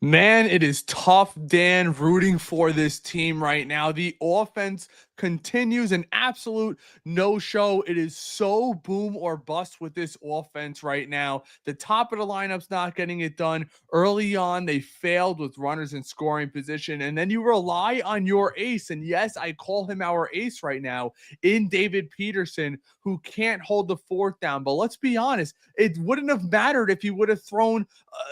Man, it is tough, Dan, rooting for this team right now. The offense continues an absolute no-show. It is so boom or bust with this offense right now. The top of the lineup's not getting it done. Early on, they failed with runners in scoring position, and then you rely on your ace. And yes, I call him our ace right now in David Peterson, who can't hold the fourth down. But let's be honest, it wouldn't have mattered if he would have thrown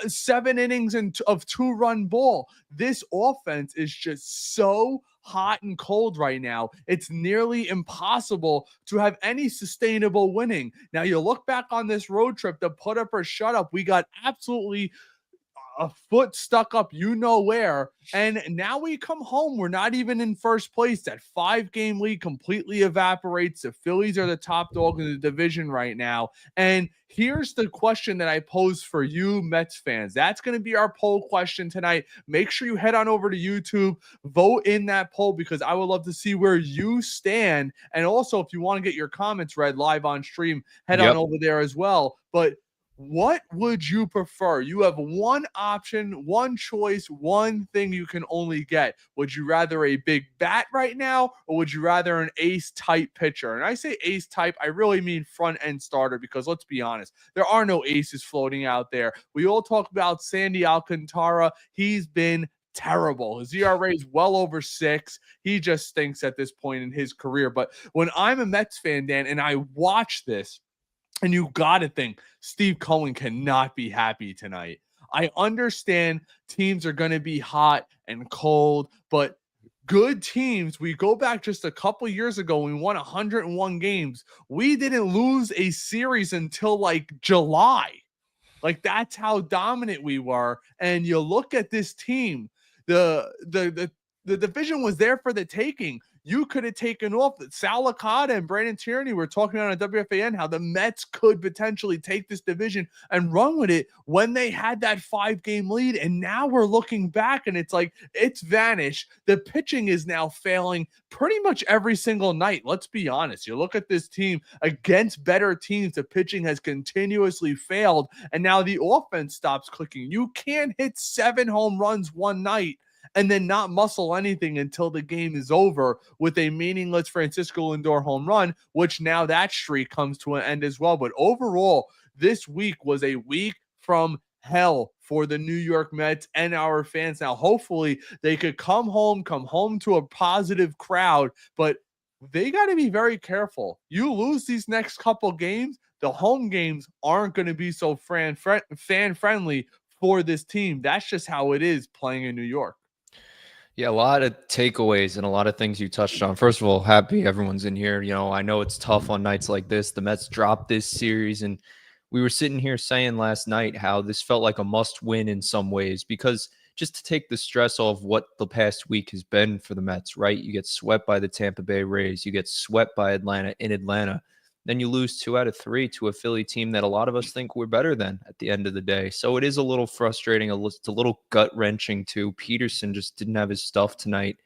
7 innings of two-run ball. This offense is just so hot and cold right now. It's nearly impossible to have any sustainable winning. Now, you look back on this road trip, to put up or shut up, we got absolutely a foot stuck up you know where, and now we come home, we're not even in first place. That 5-game lead completely evaporates. The Phillies are the top dog in the division right now. And here's the question that I pose for you Mets fans. That's going to be our poll question tonight. Make sure you head on over to YouTube, vote in that poll, because I would love to see where you stand. And also, if you want to get your comments read live on stream, head on Yep. over there as well. But what would you prefer? You have one option, one choice, one thing you can only get. Would you rather a big bat right now, or would you rather an ace type pitcher? And I say ace type, I really mean front end starter, because let's be honest, there are no aces floating out there. We all talk about Sandy Alcantara. He's been terrible. His ERA is well over 6. He just stinks at this point in his career. But when I'm a Mets fan, Dan, and I watch this, and you got to think Steve Cohen cannot be happy tonight. I understand teams are going to be hot and cold, but good teams, we go back just a couple years ago, we won 101 games. We didn't lose a series until like July. Like, that's how dominant we were. And you look at this team, the division was there for the taking. You could have taken off that Sal Licata and Brandon Tierney were talking on a WFAN how the Mets could potentially take this division and run with it when they had that 5-game lead. And now we're looking back and it's like it's vanished. The pitching is now failing pretty much every single night. Let's be honest. You look at this team against better teams, the pitching has continuously failed, and now the offense stops clicking. You can't hit 7 home runs one night and then not muscle anything until the game is over with a meaningless Francisco Lindor home run, which now that streak comes to an end as well. But overall, this week was a week from hell for the New York Mets and our fans. Now, hopefully they could come home to a positive crowd, but they got to be very careful. You lose these next couple games, the home games aren't going to be so fan friendly for this team. That's just how it is playing in New York. Yeah, a lot of takeaways and a lot of things you touched on. First of all, happy everyone's in here. I know it's tough on nights like this. The Mets dropped this series, and we were sitting here saying last night how this felt like a must-win in some ways, because just to take the stress off what the past week has been for the Mets, right? You get swept by the Tampa Bay Rays. You get swept by Atlanta in Atlanta. Then you lose 2 out of 3 to a Philly team that a lot of us think we're better than at the end of the day. So it is a little frustrating. It's a little gut-wrenching too. Peterson just didn't have his stuff tonight,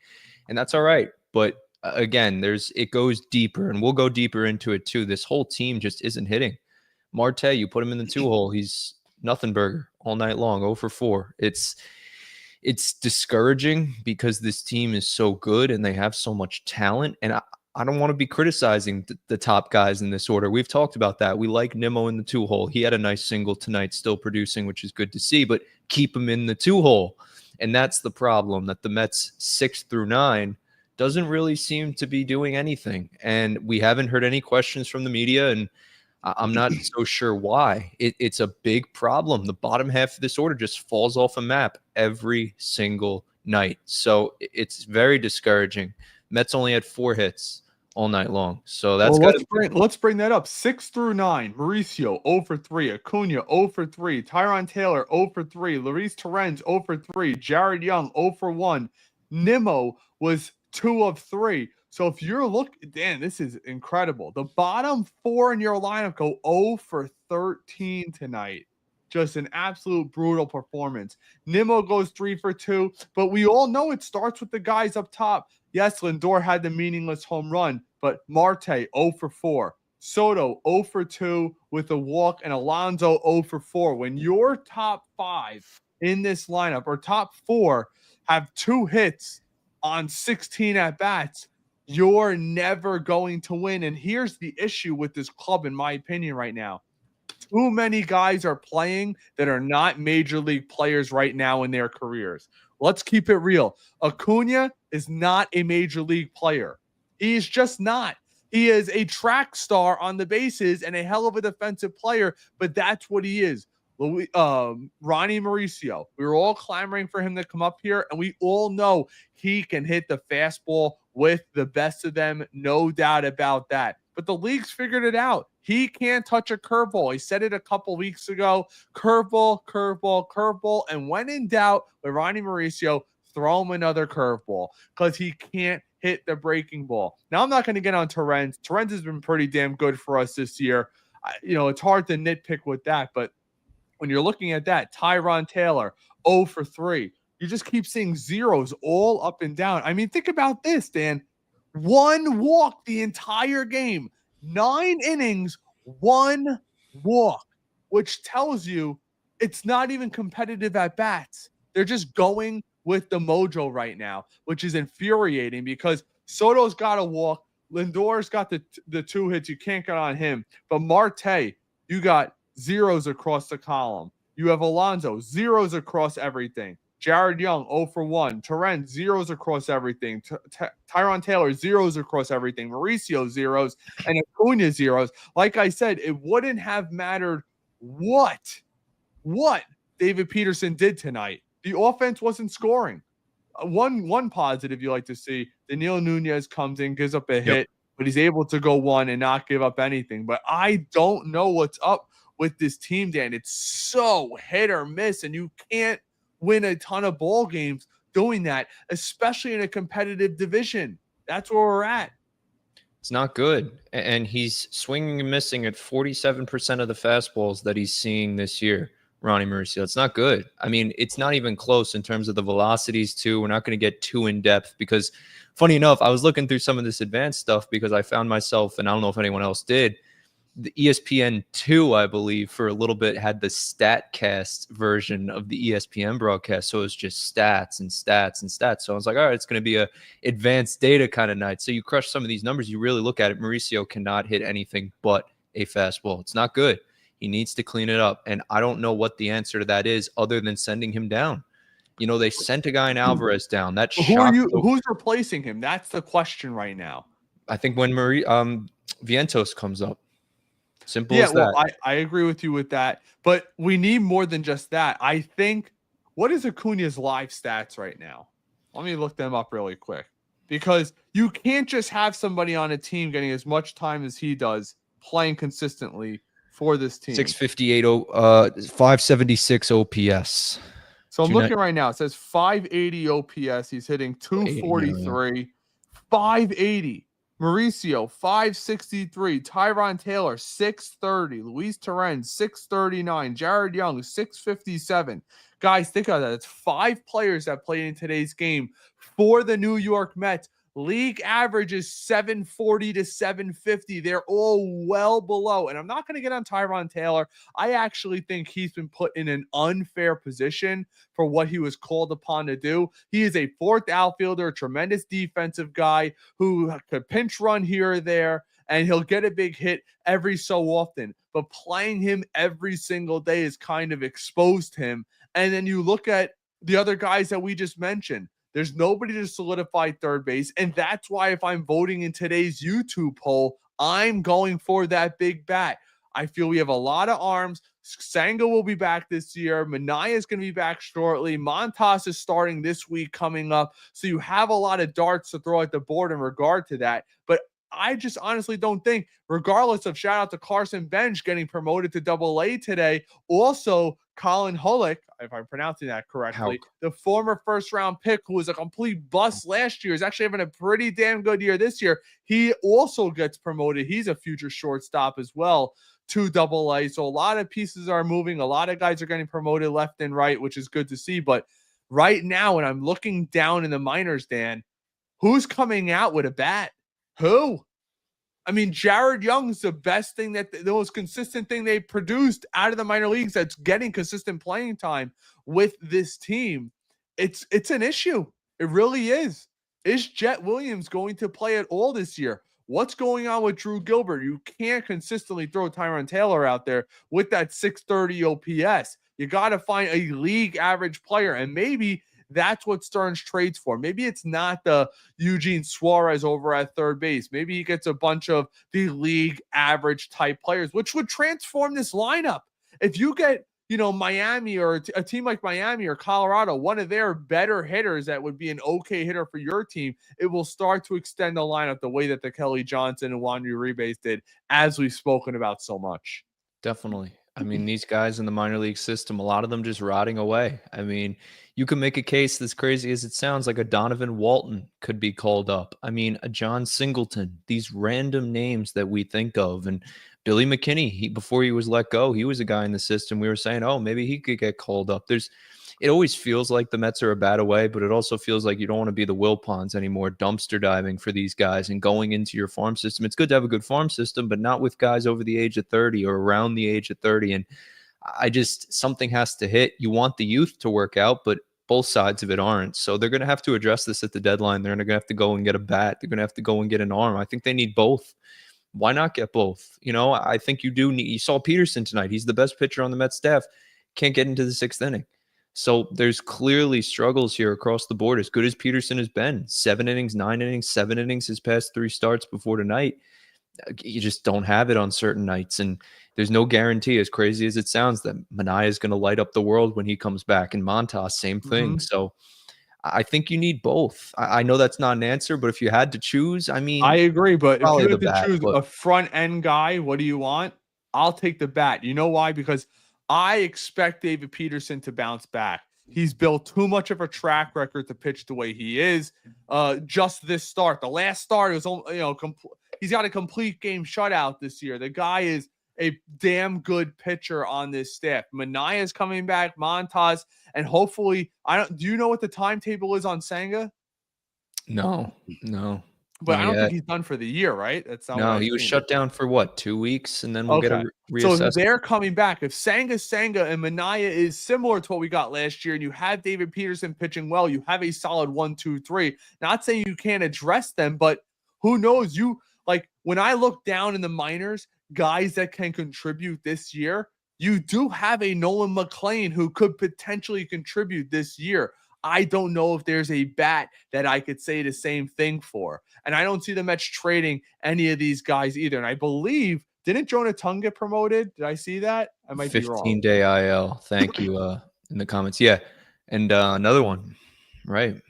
and that's all right. But again, it goes deeper, and we'll go deeper into it too. This whole team just isn't hitting. Marte, you put him in the 2-hole. He's nothing burger all night long, 0 for 4. It's discouraging because this team is so good and they have so much talent. And I don't want to be criticizing the top guys in this order. We've talked about that. We like Nimmo in the 2-hole. He had a nice single tonight, still producing, which is good to see, but keep him in the 2-hole. And that's the problem, that the Mets 6 through 9 doesn't really seem to be doing anything. And we haven't heard any questions from the media, and I'm not so sure why. It's a big problem. The bottom half of this order just falls off a map every single night. So it's very discouraging. Mets only had 4 hits all night long. So that's let's bring that up. 6 through 9. Mauricio 0 for 3. Acuna 0 for 3. Tyron Taylor 0 for 3. Luis Torrens 0 for 3. Jared Young 0 for 1. Nimmo was 2 of 3. So if you're looking, Dan, this is incredible. The bottom 4 in your lineup go 0 for 13 tonight. Just an absolute brutal performance. Nimmo goes 3 for 2, but we all know it starts with the guys up top. Yes, Lindor had the meaningless home run, but Marte 0 for 4. Soto 0 for 2 with a walk, and Alonso 0 for 4. When your top 5 in this lineup, or top 4, have 2 hits on 16 at-bats, you're never going to win. And here's the issue with this club, in my opinion, right now. Too many guys are playing that are not major league players right now in their careers. Let's keep it real. Acuna is not a major league player. He's just not. He is a track star on the bases and a hell of a defensive player, but that's what he is. Ronnie Mauricio, we were all clamoring for him to come up here, and we all know he can hit the fastball with the best of them, no doubt about that. But the league's figured it out. He can't touch a curveball. He said it a couple weeks ago. Curveball, curveball, curveball. And when in doubt with Ronnie Mauricio, throw him another curveball because he can't hit the breaking ball. Now, I'm not going to get on Torrens. Torrens has been pretty damn good for us this year. It's hard to nitpick with that, but when you're looking at that, Tyron Taylor, 0 for 3. You just keep seeing zeros all up and down. I mean, think about this, Dan. 1 walk the entire game, 9 innings, 1 walk, which tells you it's not even competitive at bats. They're just going with the mojo right now, which is infuriating because Soto's got a walk. Lindor's got the 2 hits. You can't get on him. But Marte, you got zeros across the column. You have Alonso, zeros across everything. Jared Young, 0 for 1. Torrens, zeros across everything. Tyron Taylor, zeros across everything. Mauricio, zeros. And Acuna, zeros. Like I said, it wouldn't have mattered what David Peterson did tonight. The offense wasn't scoring. One positive you like to see, Daniel Nunez comes in, gives up a hit, but he's able to go 1 and not give up anything. But I don't know what's up with this team, Dan. It's so hit or miss, and you can't win a ton of ball games doing that, especially in a competitive division. That's where we're at. It's not good. And he's swinging and missing at 47% of the fastballs that he's seeing this year, Ronnie Mauricio. It's not good. I mean, it's not even close in terms of the velocities, too. We're not going to get too in-depth because, funny enough, I was looking through some of this advanced stuff because I found myself, and I don't know if anyone else did, the ESPN2, I believe, for a little bit had the StatCast version of the ESPN broadcast. So it was just stats and stats and stats. So I was like, all right, it's going to be a advanced data kind of night. So you crush some of these numbers. You really look at it. Mauricio cannot hit anything but a fastball. It's not good. He needs to clean it up. And I don't know what the answer to that is other than sending him down. They sent a guy in Alvarez down. That who's replacing him? That's the question right now. I think when Vientos comes up. Simple as that. Well, I agree with you with that, but we need more than just that. I think, what is Acuna's live stats right now? Let me look them up really quick, because you can't just have somebody on a team getting as much time as he does playing consistently for this team. 658, 576 OPS. So I'm looking right now. It says 580 OPS. He's hitting 243, 580. Mauricio, 563. Tyron Taylor, 630. Luis Torrens, 639. Jared Young, 657. Guys, think about that. It's 5 players that played in today's game for the New York Mets. League average is 740 to 750. They're all well below. And I'm not going to get on Tyron Taylor. I actually think he's been put in an unfair position for what he was called upon to do. He is a 4th outfielder, a tremendous defensive guy who could pinch run here or there, and he'll get a big hit every so often. But playing him every single day has kind of exposed him. And then you look at the other guys that we just mentioned. There's nobody to solidify third base. And that's why if I'm voting in today's YouTube poll, I'm going for that big bat. I feel we have a lot of arms. Senga will be back this year. Minaya is going to be back shortly. Montas is starting this week coming up. So you have a lot of darts to throw at the board in regard to that. But I just honestly don't think, regardless of shout out to Carson Bench getting promoted to AA today, also Colin Hullick, if I'm pronouncing that correctly, the former first-round pick who was a complete bust last year, is actually having a pretty damn good year this year. He also gets promoted. He's a future shortstop as well to AA. So a lot of pieces are moving. A lot of guys are getting promoted left and right, which is good to see. But right now, when I'm looking down in the minors, Dan, who's coming out with a bat? Who? I mean, Jared Young's the best thing the most consistent thing they produced out of the minor leagues that's getting consistent playing time with this team. It's an issue. It really is. Is Jet Williams going to play at all this year? What's going on with Drew Gilbert? You can't consistently throw Tyron Taylor out there with that 630 OPS. You got to find a league average player, and maybe that's what Stearns trades for. Maybe it's not the Eugene Suarez over at third base. Maybe he gets a bunch of the league average type players, which would transform this lineup. If you get, Miami or a team like Miami or Colorado, one of their better hitters that would be an okay hitter for your team, it will start to extend the lineup the way that the Kelly Johnson and Juan Uribe did, as we've spoken about so much. Definitely. I mean, these guys in the minor league system, a lot of them just rotting away. I mean, you can make a case that's crazy as it sounds, like a Donovan Walton could be called up. I mean, a John Singleton, these random names that we think of. And Billy McKinney, before he was let go, he was a guy in the system. We were saying, oh, maybe he could get called up. It always feels like the Mets are a bat away, but it also feels like you don't want to be the Wilpons anymore, dumpster diving for these guys and going into your farm system. It's good to have a good farm system, but not with guys over the age of 30 or around the age of 30. And something has to hit. You want the youth to work out, but both sides of it aren't. So they're going to have to address this at the deadline. They're going to have to go and get a bat. They're going to have to go and get an arm. I think they need both. Why not get both? I think you saw Peterson tonight. He's the best pitcher on the Mets staff. Can't get into the sixth inning. So there's clearly struggles here across the board. As good as Peterson has been, 7 innings, 9 innings, 7 innings his past 3 starts before tonight, you just don't have it on certain nights. And there's no guarantee, as crazy as it sounds, that Manaea is going to light up the world when he comes back. And Montas, same thing. Mm-hmm. So I think you need both. I know that's not an answer, but if you had to choose, I mean, I agree. But if you had to choose but a front end guy, what do you want? I'll take the bat. You know why? Because I expect David Peterson to bounce back. He's built too much of a track record to pitch the way he is. Just this start, the last start was, he's got a complete game shutout this year. The guy is a damn good pitcher on this staff. Manaea is coming back, Montas, and hopefully, do you know what the timetable is on Senga? No. But I don't think he's done for the year, right? That's not. No, he was shut down for what, 2 weeks, and then we'll get a reassessment. So they're coming back. If Senga and Manaea is similar to what we got last year, and you have David Peterson pitching well, you have a solid 1, 2, 3. Not saying you can't address them, but who knows? When I look down in the minors, guys that can contribute this year, you do have a Nolan McLean who could potentially contribute this year. I don't know if there's a bat that I could say the same thing for. And I don't see the Mets trading any of these guys either. And I believe, didn't Jonah Tung get promoted? Did I see that? I might be wrong. 15-day IL. Thank you in the comments. Yeah. And another one. Right.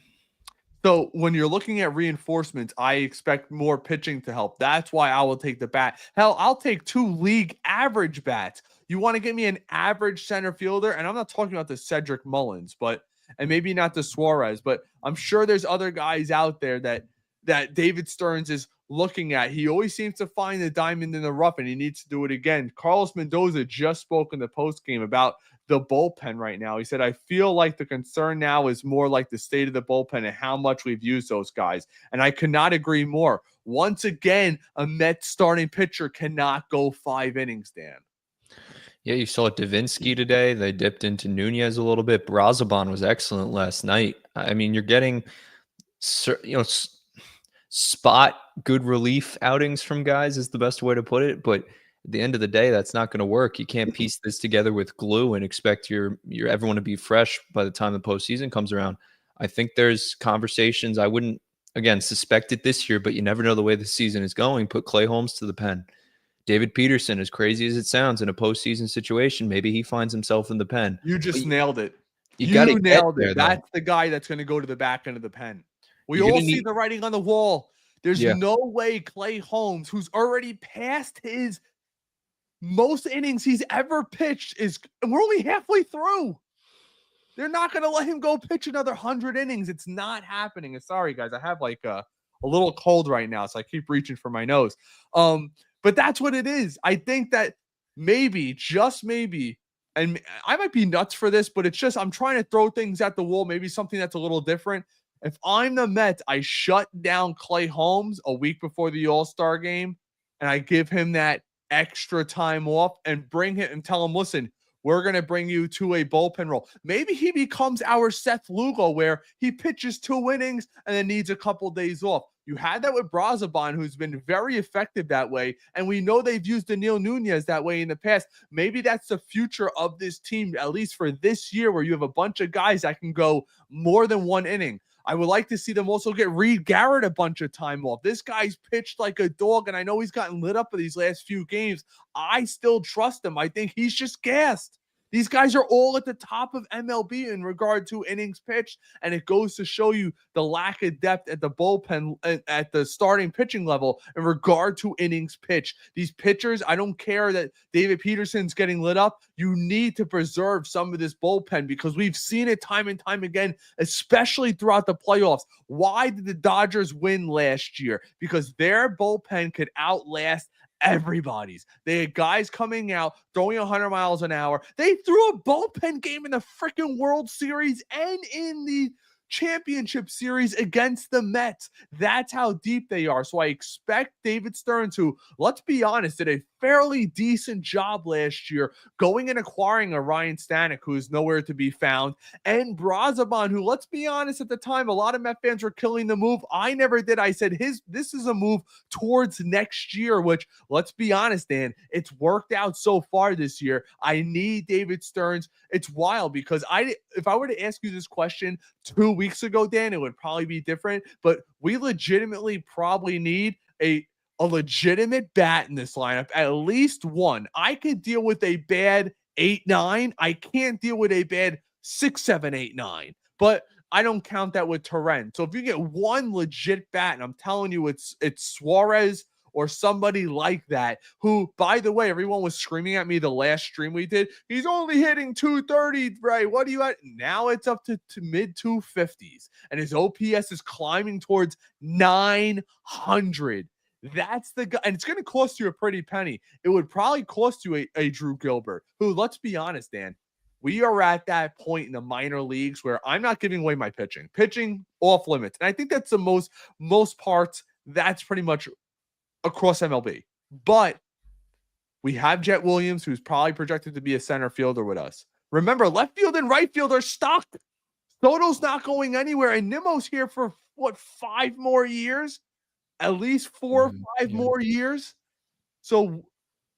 So when you're looking at reinforcements, I expect more pitching to help. That's why I will take the bat. Hell, I'll take 2 league average bats. You want to give me an average center fielder? And I'm not talking about the Cedric Mullins, and maybe not the Suarez, but I'm sure there's other guys out there that David Stearns is looking at. He always seems to find the diamond in the rough, and he needs to do it again. Carlos Mendoza just spoke in the postgame about the bullpen right now. He said, I feel like the concern now is more like the state of the bullpen and how much we've used those guys. And I could not agree more. Once again, a Mets starting pitcher cannot go 5 innings, Dan. Yeah, you saw Davinsky today. They dipped into Nunez a little bit. Brazaban was excellent last night. I mean, you're getting, spot good relief outings from guys is the best way to put it. But at the end of the day, that's not going to work. You can't piece this together with glue and expect your everyone to be fresh by the time the postseason comes around. I think there's conversations. I wouldn't, again, suspect it this year, but you never know the way the season is going. Put Clay Holmes to the pen. David Peterson, as crazy as it sounds in a postseason situation, maybe he finds himself in the pen. You just nailed it. You nailed it. That's the guy that's going to go to the back end of the pen. We all see the writing on the wall. There's no way Clay Holmes, who's already past his most innings he's ever pitched, and we're only halfway through. They're not going to let him go pitch another 100 innings. It's not happening. Sorry, guys. I have a little cold right now, so I keep reaching for my nose. But that's what it is. I think that maybe, just maybe, and I might be nuts for this, but it's just I'm trying to throw things at the wall, maybe something that's a little different. If I'm the Mets, I shut down Clay Holmes a week before the All-Star game. and I give him that extra time off and bring him and tell him, listen, we're going to bring you to a bullpen role. Maybe he becomes our Seth Lugo, where he pitches 2 innings and then needs a couple days off. You had that with Brazoban, who's been very effective that way. And we know they've used Daniil Nunez that way in the past. Maybe that's the future of this team, at least for this year, where you have a bunch of guys that can go more than 1 inning. I would like to see them also get Reed Garrett a bunch of time off. This guy's pitched like a dog, and I know he's gotten lit up for these last few games. I still trust him. I think he's just gassed. These guys are all at the top of MLB in regard to innings pitched, and it goes to show you the lack of depth at the bullpen, at the starting pitching level in regard to innings pitched. These pitchers, I don't care that David Peterson's getting lit up. You need to preserve some of this bullpen because we've seen it time and time again, especially throughout the playoffs. Why did the Dodgers win last year? Because their bullpen could outlast everybody's. They had guys coming out throwing 100 miles an hour. They threw a bullpen game in the freaking World Series and in the championship series against the Mets. That's how deep they are. So I expect David Stearns, who, let's be honest, did a fairly decent job last year going and acquiring a Ryan Stanek, who is nowhere to be found, and Brazoban, who, let's be honest, at the time, a lot of Met fans were killing the move. I never did. I said this is a move towards next year, which, let's be honest, Dan, it's worked out so far this year. I need David Stearns. It's wild because if I were to ask you this question 2 weeks ago, Dan, it would probably be different, but we legitimately probably need a legitimate bat in this lineup, at least one. I could deal with a bad 8-9. I can't deal with a bad 6-7-8-9, but I don't count that with Torrent. So if you get one legit bat, and I'm telling you, it's Suarez or somebody like that, who, by the way, everyone was screaming at me the last stream we did. He's only hitting 230, right? What are you at? Now it's up to mid 250s, and his OPS is climbing towards 900. That's the guy, and it's going to cost you a pretty penny. It would probably cost you a Drew Gilbert, who, let's be honest, Dan, we are at that point in the minor leagues where I'm not giving away my pitching off limits. And I think that's the most parts, that's pretty much across MLB. But we have Jet Williams, who's probably projected to be a center fielder with us. Remember, left field and right field are stuck. Soto's not going anywhere, and Nimmo's here for, 5 more years? At least 4 or 5 more years. So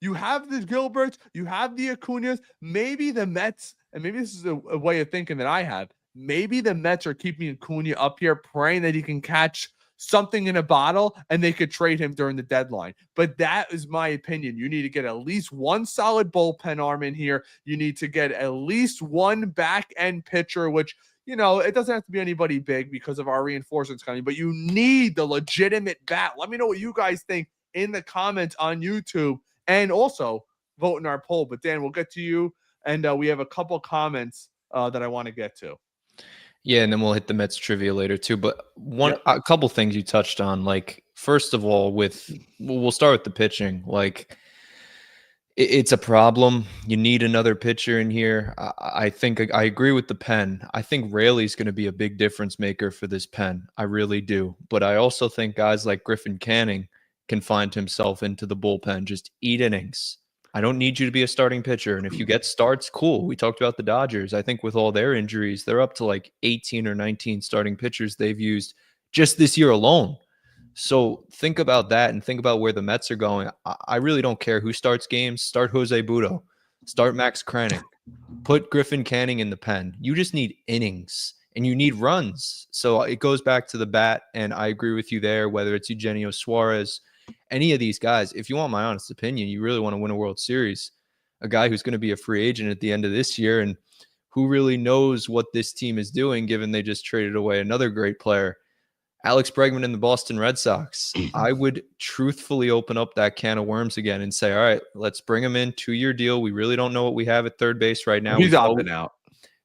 you have the Gilberts, you have the Acuñas, maybe the Mets, and maybe this is a way of thinking that I have. Maybe the Mets are keeping Acuña up here, praying that he can catch something in a bottle and they could trade him during the deadline. But that is my opinion. You need to get at least one solid bullpen arm in here. You need to get at least one back end pitcher, which, it doesn't have to be anybody big because of our reinforcements coming, but you need the legitimate bat. Let me know what you guys think in the comments on YouTube, and also vote in our poll. But Dan, we'll get to you, and we have a couple comments that I want to get to. Yeah, and then we'll hit the Mets trivia later too. But a couple things you touched on. Like, first of all, we'll start with the pitching. Like, it's a problem. You need another pitcher in here. I think I agree with the pen. I think Raley's going to be a big difference maker for this pen. I really do. But I also think guys like Griffin Canning can find himself into the bullpen. Just eat innings. I don't need you to be a starting pitcher. And if you get starts, cool. We talked about the Dodgers. I think with all their injuries, they're up to like 18 or 19 starting pitchers they've used just this year alone. So think about that and think about where the Mets are going. I really don't care who starts games. Start Jose Butto. Start Max Kranich. Put Griffin Canning in the pen. You just need innings and you need runs. So it goes back to the bat, and I agree with you there, whether it's Eugenio Suarez, any of these guys. If you want my honest opinion, you really want to win a World Series, a guy who's going to be a free agent at the end of this year and who really knows what this team is doing, given they just traded away another great player, Alex Bregman and the Boston Red Sox. I would truthfully open up that can of worms again and say, all right, let's bring him in, 2-year deal. We really don't know what we have at third base right now. He's opting out.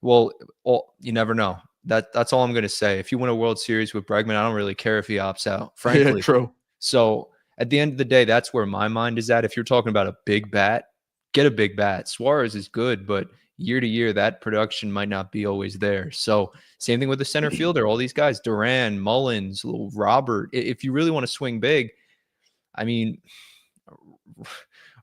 Well, you never know. That's all I'm going to say. If you win a World Series with Bregman, I don't really care if he opts out, frankly. Yeah, true. So at the end of the day, that's where my mind is at. If you're talking about a big bat, get a big bat. Suarez is good, but year to year, that production might not be always there. So same thing with the center fielder. All these guys, Duran, Mullins, Robert. If you really want to swing big, I mean,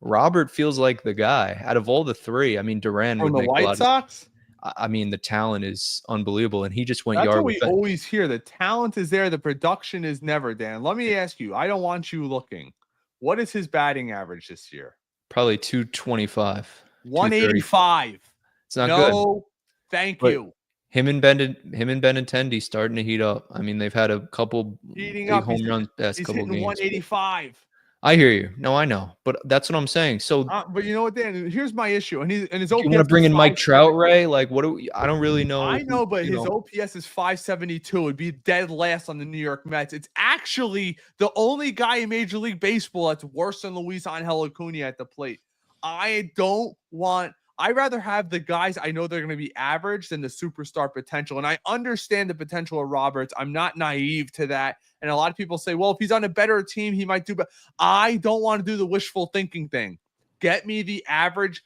Robert feels like the guy out of all the three. I mean, Duran From would the make a White lot of. Sox? I mean, the talent is unbelievable, and he just went That's yard what with we always hear. The talent is there. The production is never, Dan. Let me ask you. I don't want you looking. What is his batting average this year? probably 225, 230. 185. It's not good. No, thank But you. him and Benintendi starting to heat up. I mean, they've had a couple Heating big up. home runs past He's couple hitting games. 185. I hear you. No, I know, but that's what I'm saying. So, But you know what, Dan? Here's my issue. And his do OPS you want to bring is in Mike 5. Trout, Ray? Like, what do we, I don't really know. I know, but you his OPS is 572. It'd be dead last on the New York Mets. It's actually the only guy in Major League Baseball that's worse than Luis Angel Acuna at the plate. I'd rather have the guys I know they're going to be average than the superstar potential. And I understand the potential of Roberts. I'm not naive to that. And a lot of people say, well, if he's on a better team, he might do better. I don't want to do the wishful thinking thing. Get me an average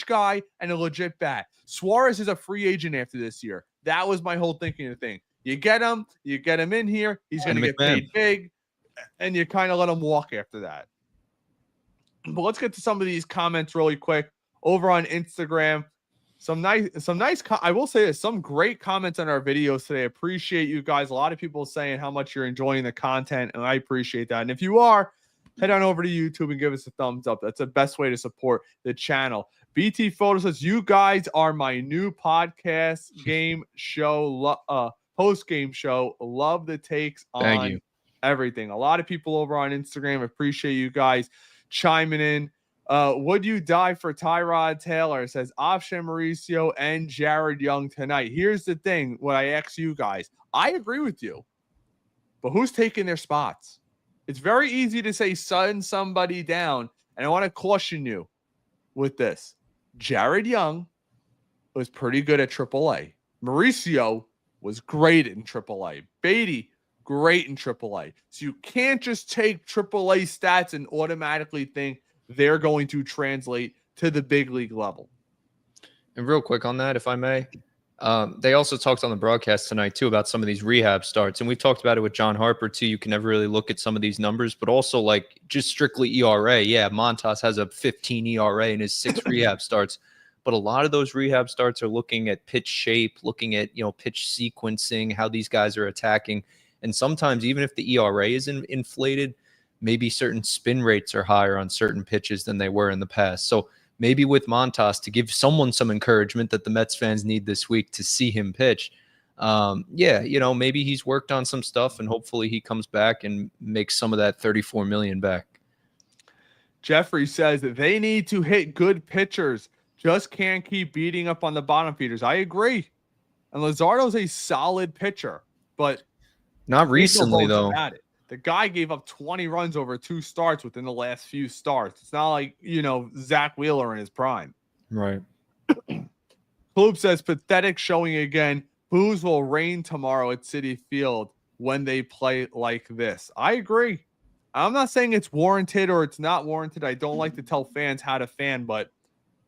guy and a legit bat. Suarez is a free agent after this year. That was my whole thinking of the thing. You get him in here. He's going to get paid big, and you kind of let him walk after that. But let's get to some of these comments really quick over on Instagram. I will say this, some great comments on our videos today. Appreciate you guys. A lot of people saying how much you're enjoying the content, and I appreciate that. And if you are, head on over to YouTube and give us a thumbs up. That's the best way to support the channel. BT Photo says, you guys are my new podcast game show, post-game show. Love the takes on everything. A lot of people over on Instagram, appreciate you guys chiming in. Would you die for Tyrod Taylor? It says option Mauricio and Jared Young tonight. Here's the thing. What I ask you guys, I agree with you, but who's taking their spots? It's very easy to say send somebody down, and I want to caution you with this. Jared Young was pretty good at AAA. Mauricio was great in AAA. Beatty, great in AAA. So you can't just take AAA stats and automatically think they're going to translate to the big league level. And real quick on that, if I may, they also talked on the broadcast tonight too about some of these rehab starts, and we've talked about it with John Harper too. You can never really look at some of these numbers, but also like just strictly ERA. Yeah, Montas has a 15 ERA in his 6 rehab starts, but a lot of those rehab starts are looking at pitch shape, looking at pitch sequencing, how these guys are attacking, and sometimes even if the ERA is inflated, maybe certain spin rates are higher on certain pitches than they were in the past. So maybe with Montas, to give someone some encouragement that the Mets fans need this week to see him pitch. Maybe he's worked on some stuff and hopefully he comes back and makes some of that $34 million back. Jeffrey says that they need to hit good pitchers. Just can't keep beating up on the bottom feeders. I agree. And Luzardo's a solid pitcher, but not recently though. The guy gave up 20 runs over 2 starts within the last few starts. It's not like, Zach Wheeler in his prime. Right. Klub says, pathetic showing again. Booze will rain tomorrow at Citi Field when they play like this. I agree. I'm not saying it's warranted or it's not warranted. I don't like to tell fans how to fan, but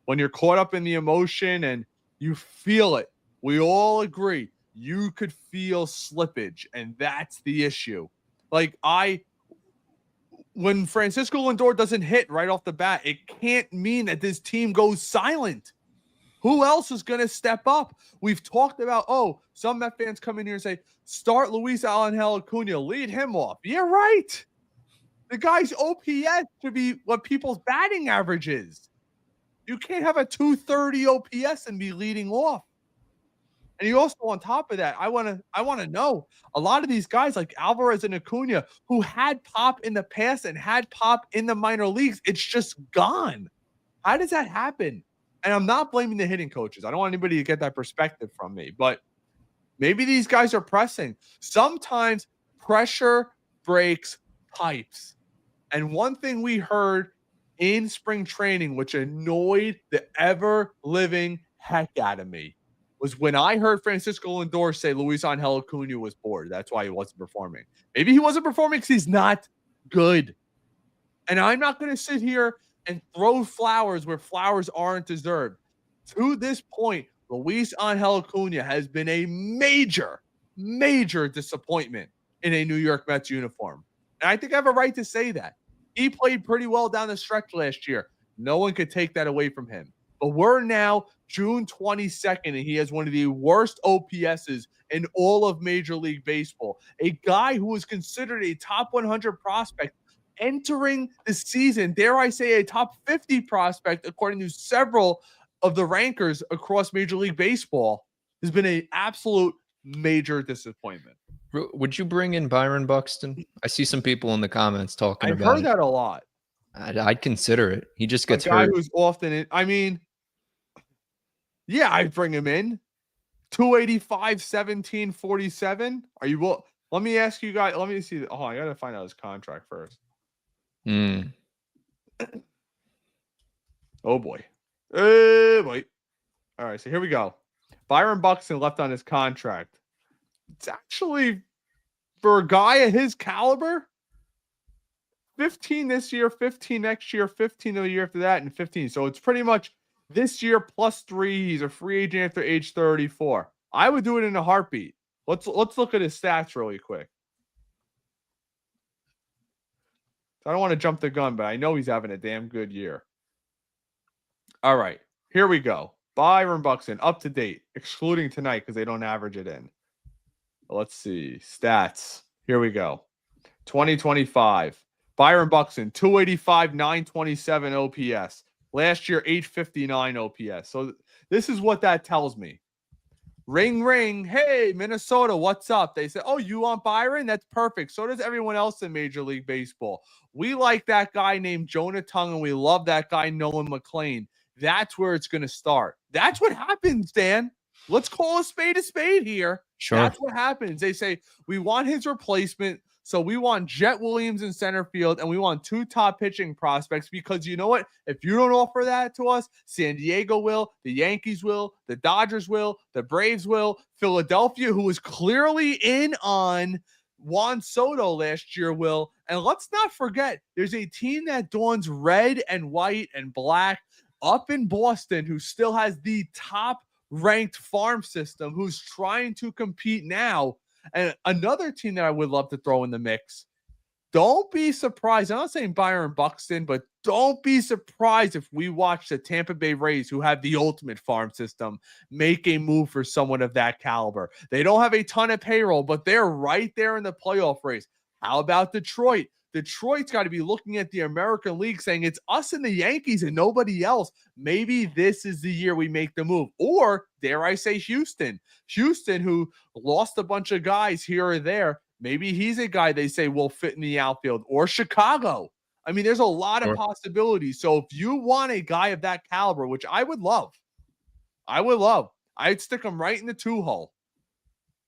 when you're caught up in the emotion and you feel it, we all agree, you could feel slippage, and that's the issue. Like when Francisco Lindor doesn't hit right off the bat, it can't mean that this team goes silent. Who else is going to step up? We've talked about, some Met fans come in here and say, start Luis Angel Acuna, lead him off. Yeah, right. The guy's OPS should be what people's batting average is. You can't have a 230 OPS and be leading off. And you also, on top of that, I want to know, a lot of these guys like Alvarez and Acuna, who had pop in the past and had pop in the minor leagues, it's just gone. How does that happen? And I'm not blaming the hitting coaches. I don't want anybody to get that perspective from me, but maybe these guys are pressing. Sometimes pressure breaks pipes. And one thing we heard in spring training, which annoyed the ever-living heck out of me, was when I heard Francisco Lindor say Luis Angel Acuna was bored. That's why he wasn't performing. Maybe he wasn't performing because he's not good. And I'm not going to sit here and throw flowers where flowers aren't deserved. To this point, Luis Angel Acuna has been a major, major disappointment in a New York Mets uniform. And I think I have a right to say that. He played pretty well down the stretch last year. No one could take that away from him. But we're now June 22nd, and he has one of the worst OPSs in all of Major League Baseball. A guy who was considered a top 100 prospect entering the season, dare I say a top 50 prospect, according to several of the rankers across Major League Baseball, has been an absolute major disappointment. Would you bring in Byron Buxton? I see some people in the comments talking I've about heard it. that a lot. I'd consider it. He just gets a guy hurt. who's often in, I mean, yeah, I'd bring him in. 285, 17, 47. Are you well? Let me ask you guys. Let me see. Oh, I gotta find out his contract first. Oh boy. Wait. All right, so here we go. Byron Buxton left on his contract. It's actually, for a guy of his caliber, 15 this year, 15 next year, 15 the year after that, and 15. So it's pretty much this year plus 3. He's a free agent after age 34. I would do it in a heartbeat. Let's look at his stats really quick. I don't want to jump the gun, but I know he's having a damn good year. All right, here we go. Byron Buxton, up to date, excluding tonight because they don't average it in. Let's see. Stats. Here we go. 2025. Byron Buxton, 285, 927 OPS. Last year, 859 OPS. So this is what that tells me. Ring, ring. Hey, Minnesota, what's up? They say, oh, you want Byron? That's perfect. So does everyone else in Major League Baseball. We like that guy named Jonah Tung, and we love that guy, Nolan McLean. That's where it's going to start. That's what happens, Dan. Let's call a spade here. Sure. That's what happens. They say, we want his replacement. So we want Jet Williams in center field, and we want 2 top pitching prospects, because you know what? If you don't offer that to us, San Diego will, the Yankees will, the Dodgers will, the Braves will, Philadelphia, who was clearly in on Juan Soto last year, will. And let's not forget, there's a team that dons red and white and black up in Boston who still has the top ranked farm system, who's trying to compete now. And another team that I would love to throw in the mix. Don't be surprised. I'm not saying Byron Buxton, but don't be surprised if we watch the Tampa Bay Rays, who have the ultimate farm system, make a move for someone of that caliber. They don't have a ton of payroll, but they're right there in the playoff race. How about Detroit? Detroit's got to be looking at the American League saying it's us and the Yankees and nobody else. Maybe this is the year we make the move. Or, dare I say, Houston, who lost a bunch of guys here or there. Maybe he's a guy they say will fit in the outfield. Or Chicago. I mean, there's a lot of possibilities. So if you want a guy of that caliber, which I would love, I'd stick him right in the 2-hole.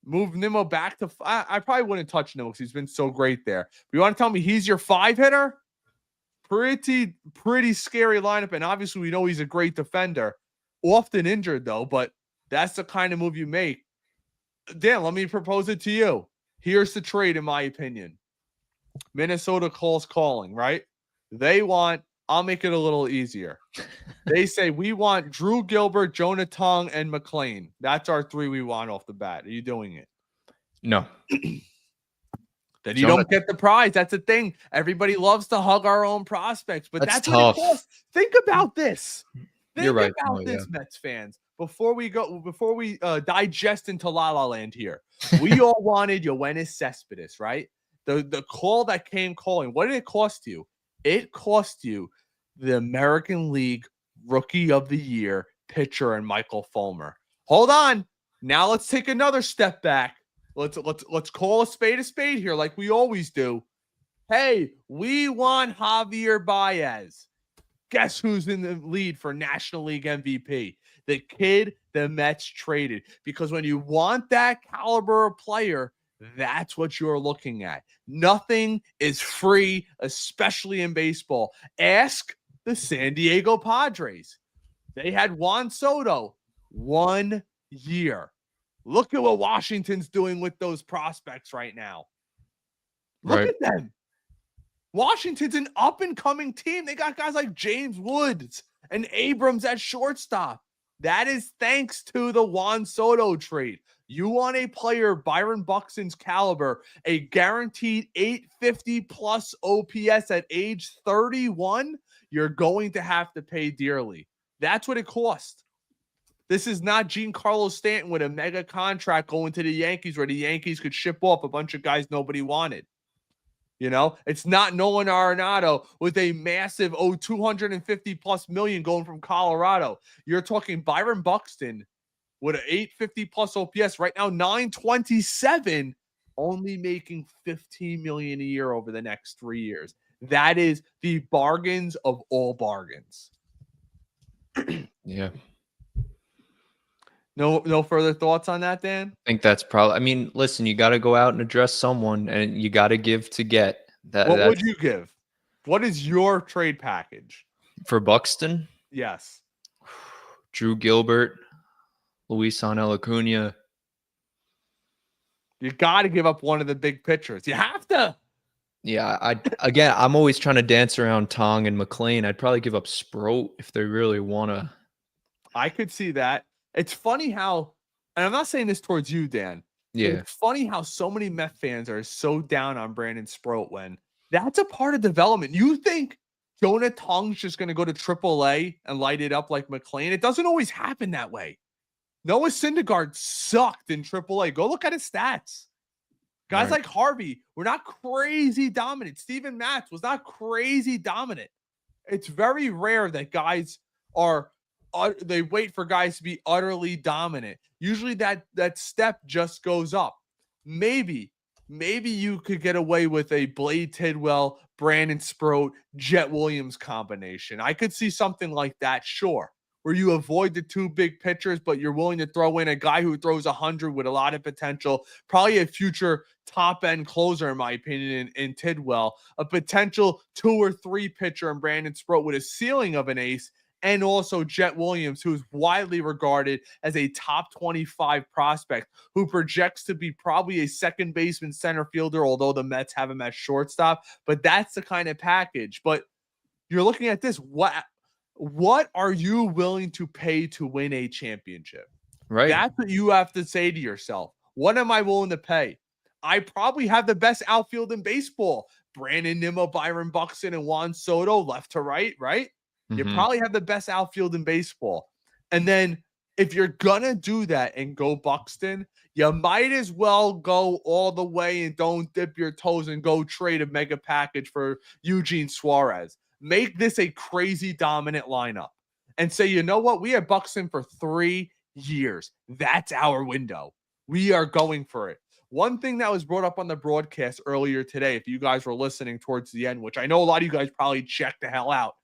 Move Nimmo back to, I probably wouldn't touch Nimmo because he's been so great there. But you want to tell me he's your 5 hitter? Pretty scary lineup. And obviously we know he's a great defender. Often injured though, but that's the kind of move you make. Dan, let me propose it to you. Here's the trade, in my opinion. Minnesota calling, right? They want, I'll make it a little easier. They say, we want Drew Gilbert, Jonah Tung, and McLean. That's our 3 we want off the bat. Are you doing it? No. Then you don't get the prize. That's the thing. Everybody loves to hug our own prospects, but that's tough. what it costs. Think about this. You're right. Mets fans. Before we digest into La La Land here, we all wanted Yoenis Cespedes, right? The call that came calling. What did it cost you? It cost you the American League Rookie of the Year pitcher and Michael Fulmer. Hold on. Now let's take another step back. Let's call a spade here, like we always do. Hey, we want Javier Baez. Guess who's in the lead for National League MVP? The kid the Mets traded. Because when you want that caliber of player, that's what you're looking at. Nothing is free, especially in baseball. Ask the San Diego Padres. They had Juan Soto 1 year. Look at what Washington's doing with those prospects right now. Look at them. Washington's an up-and-coming team. They got guys like James Woods and Abrams at shortstop. That is thanks to the Juan Soto trade. You want a player Byron Buxton's caliber, a guaranteed 850 plus OPS at age 31, you're going to have to pay dearly. That's what it cost. This is not Giancarlo Stanton with a mega contract going to the Yankees where the Yankees could ship off a bunch of guys nobody wanted. You know, it's not Nolan Arenado with a massive 250 plus million going from Colorado. You're talking Byron Buxton with an 850 plus OPS right now, 927, only making 15 million a year over the next 3 years. That is the bargains of all bargains. Yeah. No further thoughts on that, Dan? I think that's probably, I mean, listen, you got to go out and address someone, and you got to give to get. What would you give? What is your trade package? For Buxton? Yes. Drew Gilbert, Luisson Acuna. You got to give up one of the big pitchers. You have to. Yeah, I'm always trying to dance around Tong and McLean. I'd probably give up Sproat if they really want to. I could see that. It's funny how, and I'm not saying this towards you, Dan. Yeah. It's funny how so many Met fans are so down on Brandon Sproat when that's a part of development. You think Jonah Tong's just going to go to AAA and light it up like McLean? It doesn't always happen that way. Noah Syndergaard sucked in AAA. Go look at his stats. Guys like Harvey were not crazy dominant. Steven Matz was not crazy dominant. It's very rare that guys are they wait for guys to be utterly dominant. Usually that step just goes up. Maybe you could get away with a Blade Tidwell, Brandon Sproat, Jet Williams combination. I could see something like that, sure, where you avoid the two big pitchers, but you're willing to throw in a guy who throws 100 with a lot of potential, probably a future top-end closer, in my opinion, in Tidwell, a potential 2 or 3 pitcher in Brandon Sproat with a ceiling of an ace, and also Jet Williams, who's widely regarded as a top 25 prospect, who projects to be probably a second baseman center fielder, although the Mets have him at shortstop. But that's the kind of package. But you're looking at this. What are you willing to pay to win a championship? Right. That's what you have to say to yourself. What am I willing to pay? I probably have the best outfield in baseball. Brandon Nimmo, Byron Buxton, and Juan Soto, left to right, right? You probably have the best outfield in baseball. And then if you're going to do that and go Buxton, you might as well go all the way and don't dip your toes and go trade a mega package for Eugene Suarez. Make this a crazy dominant lineup and say, you know what? We have Buxton for 3 years. That's our window. We are going for it. One thing that was brought up on the broadcast earlier today, if you guys were listening towards the end, which I know a lot of you guys probably checked the hell out,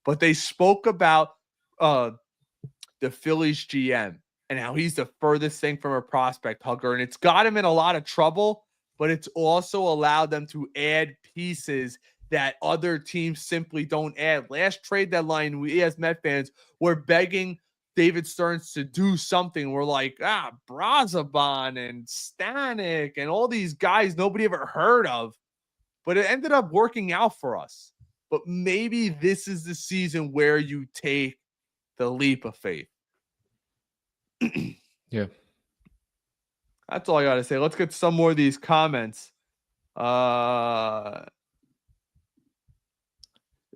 but they spoke about the Phillies GM and how he's the furthest thing from a prospect hugger. And it's got him in a lot of trouble, but it's also allowed them to add pieces that other teams simply don't add. Last trade deadline, we as Met fans were begging David Stearns to do something. We're like, Brazoban and Stanek and all these guys nobody ever heard of. But it ended up working out for us. But maybe this is the season where you take the leap of faith. Yeah. That's all I got to say. Let's get some more of these comments. Would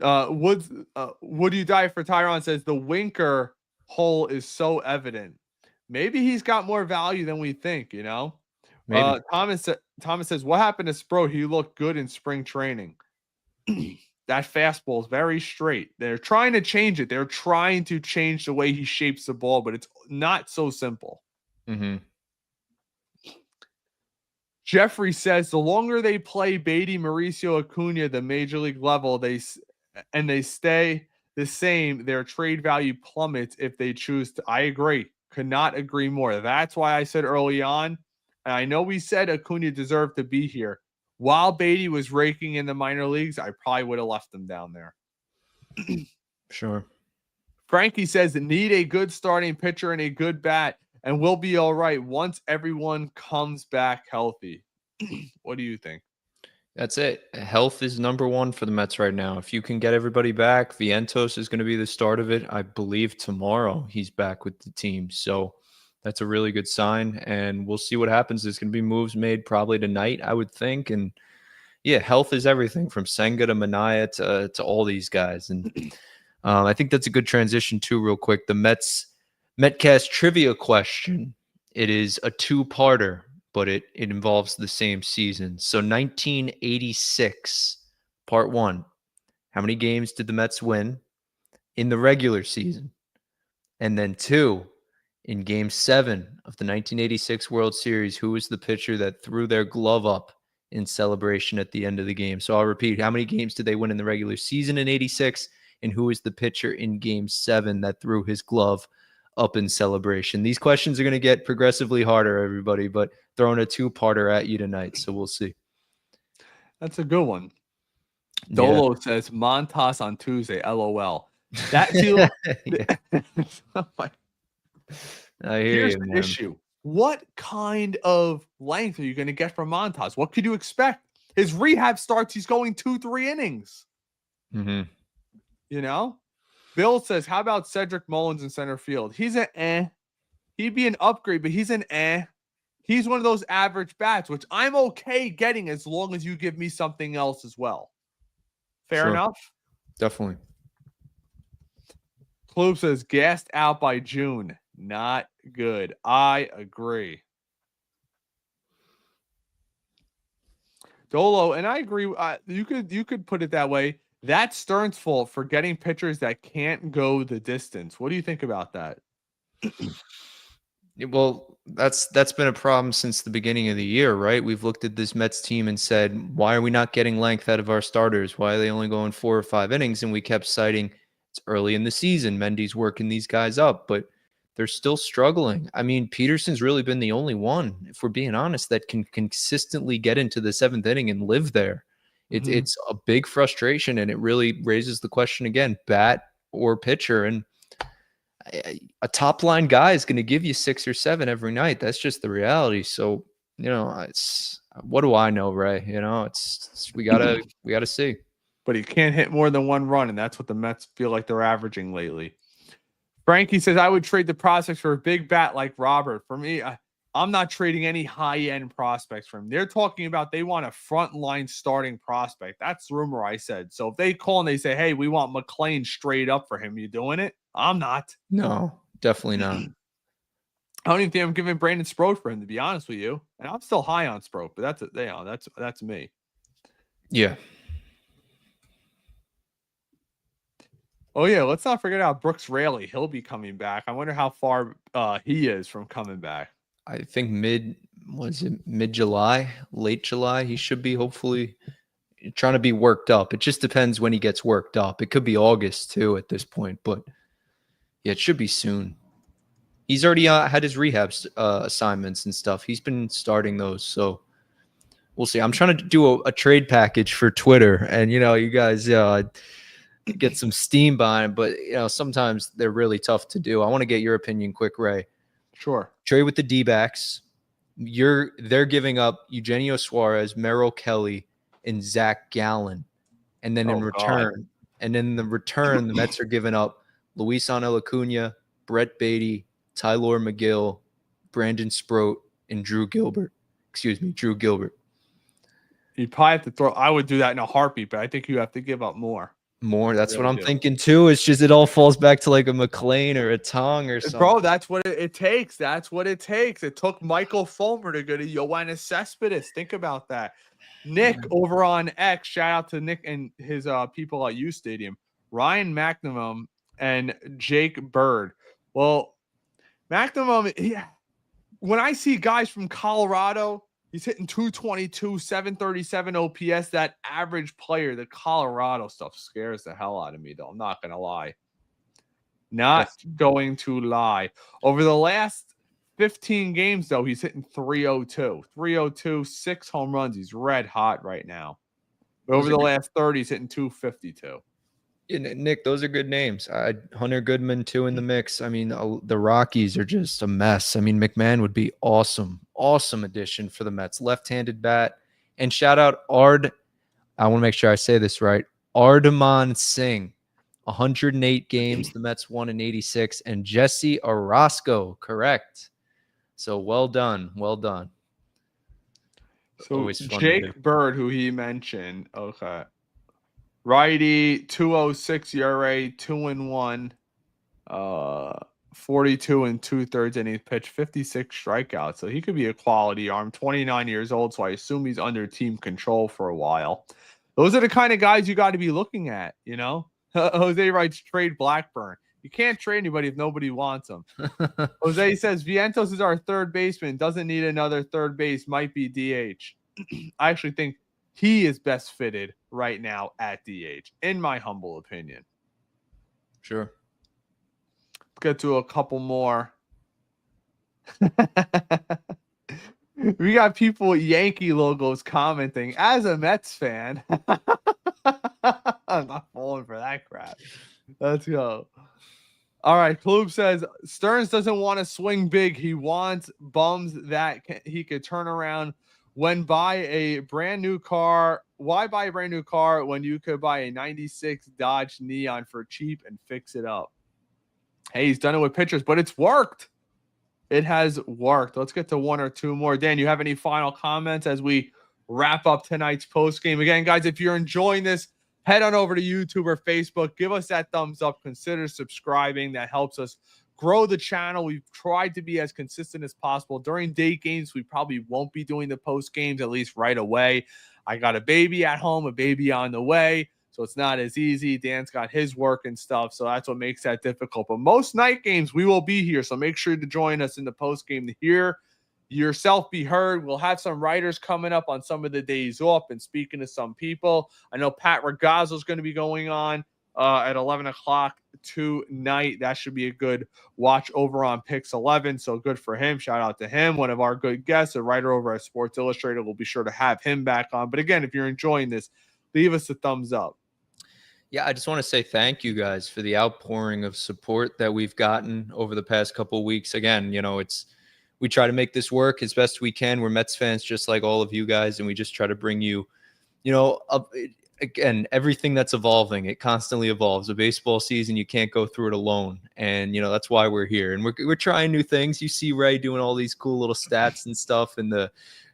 you die for Tyron says the Winker hole is so evident. Maybe he's got more value than we think, you know? Maybe. Thomas says, what happened to Sproat? He looked good in spring training. That fastball is very straight. They're trying to change it. They're trying to change the way he shapes the ball, but it's not so simple. Mm-hmm. Jeffrey says the longer they play Beatty, Mauricio Acuna, the major league level, they stay the same, their trade value plummets if they choose to. I agree. Could not agree more. That's why I said early on, and I know we said Acuna deserved to be here. While Beatty was raking in the minor leagues, I probably would have left him down there. Sure. Frankie says need a good starting pitcher and a good bat, and we'll be all right once everyone comes back healthy. What do you think? That's it. Health is number one for the Mets right now. If you can get everybody back, Vientos is going to be the start of it. I believe tomorrow he's back with the team. So that's a really good sign. And we'll see what happens. There's going to be moves made probably tonight, I would think. And yeah, health is everything from Senga to Mania to all these guys. And I think that's a good transition too, real quick. The Metcast trivia question. It is a two-parter, but it involves the same season. So 1986, part one. How many games did the Mets win in the regular season? And then two, in game 7 of the 1986 World Series, who was the pitcher that threw their glove up in celebration at the end of the game? So I'll repeat, how many games did they win in the regular season in 86? And who was the pitcher in game 7 that threw his glove up in celebration? These questions are going to get progressively harder, everybody, but throwing a two-parter at you tonight, so we'll see. That's a good one. Dolo says Montas on Tuesday. LOL. That feels. Oh my. Here's the issue. What kind of length are you going to get from Montas? What could you expect? His rehab starts. He's going 2-3 innings. Mm-hmm. You know? Bill says, how about Cedric Mullins in center field? He's an eh. He'd be an upgrade, but he's an eh. He's one of those average bats, which I'm okay getting as long as you give me something else as well. Fair enough? Definitely. Klub says, gassed out by June. Not good. I agree. Dolo, and I agree. You could put it that way. That's Stern's fault for getting pitchers that can't go the distance. What do you think about that? Well, that's been a problem since the beginning of the year, right? We've looked at this Mets team and said, why are we not getting length out of our starters? Why are they only going 4 or 5 innings? And we kept citing it's early in the season. Mendy's working these guys up, but they're still struggling. I mean, Peterson's really been the only one, if we're being honest, that can consistently get into the 7th inning and live there. It's a big frustration, and it really raises the question again, bat or pitcher. And a top line guy is going to give you 6 or 7 every night. That's just the reality. So, it's what do I know, Ray? It's we gotta see. But he can't hit more than 1 run, and that's what the Mets feel like they're averaging lately. Frankie says, I would trade the prospects for a big bat like Robert. For me, I'm not trading any high-end prospects for him. They're talking about they want a frontline starting prospect. That's the rumor I said. So if they call and they say, hey, we want McLean straight up for him, you doing it? I'm not. No, definitely not. I don't even think I'm giving Brandon Sproat for him, to be honest with you. And I'm still high on Sproat, but that's me. Yeah. Oh, yeah. Let's not forget about Brooks Raley. He'll be coming back. I wonder how far he is from coming back. I think mid-July, late July, he should be hopefully trying to be worked up. It just depends when he gets worked up. It could be August too at this point, but yeah, it should be soon. He's already had his rehab assignments and stuff. He's been starting those, so we'll see. I'm trying to do a trade package for Twitter, and you guys get some steam behind, but sometimes they're really tough to do. I want to get your opinion quick, Ray. Sure. Trade with the D-backs. They're giving up Eugenio Suarez, Merrill Kelly, and Zach Gallen, and then in return, the Mets are giving up Luis Angel Acuna, Brett Beatty, Tyler McGill, Brandon Sproat, and Drew Gilbert. Drew Gilbert. You'd probably have to throw. I would do that in a heartbeat, but I think you have to give up more. That's what I'm thinking too. It's just it all falls back to like a McLean or a Tong or something. Bro, that's what it takes. That's what it takes. It took Michael Fulmer to go to Yoenis Cespedes. Think about that. Nick over on X, shout out to Nick and his people at U Stadium. Ryan McNamara and Jake Bird. Well, McNamara, when I see guys from Colorado, he's hitting 222, 737 OPS. That average player, the Colorado stuff scares the hell out of me, though. I'm not going to lie. Going to lie. Over the last 15 games, though, he's hitting 302. 302, 6 home runs. He's red hot right now. But over the last 30, he's hitting 252. Yeah, Nick, those are good names. Hunter Goodman, too, in the mix. I mean, the Rockies are just a mess. I mean, McMahon would be awesome. Awesome addition for the Mets. Left-handed bat. And shout out Ard I want to make sure I say this right. Ardaman Singh, 108 games. The Mets won in 86. And Jesse Orosco, correct. So well done. Well done. So Always fun to do. Jake Bird, who he mentioned, okay. Righty, 2.06 ERA, 2-1, 42 and 2/3 innings pitched, 56 strikeouts. So he could be a quality arm. 29 years old, so I assume he's under team control for a while. Those are the kind of guys you got to be looking at, you know? Jose writes, trade Blackburn. You can't trade anybody if nobody wants them. Jose says, Vientos is our third baseman. Doesn't need another third base. Might be DH. I actually think he is best fitted right now at DH, in my humble opinion. Sure. Let's get to a couple more. We got people with Yankee logos commenting. As a Mets fan, I'm not falling for that crap. Let's go. All right. Klub says Stearns doesn't want to swing big. He wants bums that he could turn around. When buy a brand new car, why buy a brand new car when you could buy a 96 Dodge Neon for cheap and fix it up? Hey, he's done it with pitchers, but it's worked. It has worked. Let's get to one or two more. Dan, you have any final comments as we wrap up tonight's post game? Again, guys, if you're enjoying this, head on over to YouTube or Facebook. Give us that thumbs up. Consider subscribing. That helps us grow the channel. We've tried to be as consistent as possible. During day games, we probably won't be doing the post games, at least right away. I got a baby at home, a baby on the way, so it's not as easy. Dan's got his work and stuff, so that's what makes that difficult. But most night games, we will be here, so make sure to join us in the post game to hear yourself be heard. We'll have some writers coming up on some of the days off and speaking to some people. I know Pat Ragazzo is going to be going on at 11 o'clock tonight. That should be a good watch over on Pix 11. So good for him. Shout out to him. One of our good guests, a writer over at Sports Illustrated. We'll be sure to have him back on. But again, if you're enjoying this, leave us a thumbs up. Yeah, I just want to say thank you guys for the outpouring of support that we've gotten over the past couple of weeks. Again, you know, we try to make this work as best we can. We're Mets fans just like all of you guys, and we just try to bring you, you know, again, everything that's evolving. It constantly evolves. A baseball season, you can't go through it alone, and you know that's why we're here. And we're trying new things. You see Ray doing all these cool little stats and stuff, and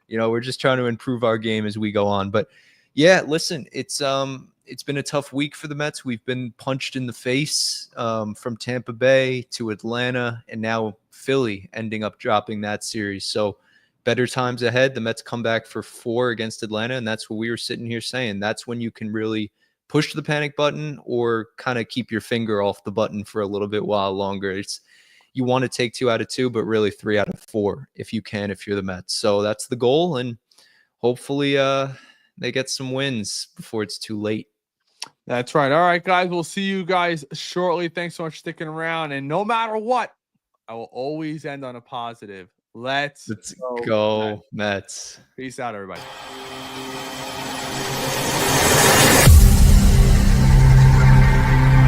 we're just trying to improve our game as we go on. But yeah, listen, it's been a tough week for the Mets. We've been punched in the face from Tampa Bay to Atlanta, and now Philly ending up dropping that series. So better times ahead. The Mets come back for 4 against Atlanta, and that's what we were sitting here saying. That's when you can really push the panic button or kind of keep your finger off the button for a little bit while longer. You want to take 2 out of 2, but really 3 out of 4 if you can, if you're the Mets. So that's the goal, and hopefully they get some wins before it's too late. That's right. All right, guys. We'll see you guys shortly. Thanks so much for sticking around. And no matter what, I will always end on a positive. Let's go Mets. Peace out, everybody.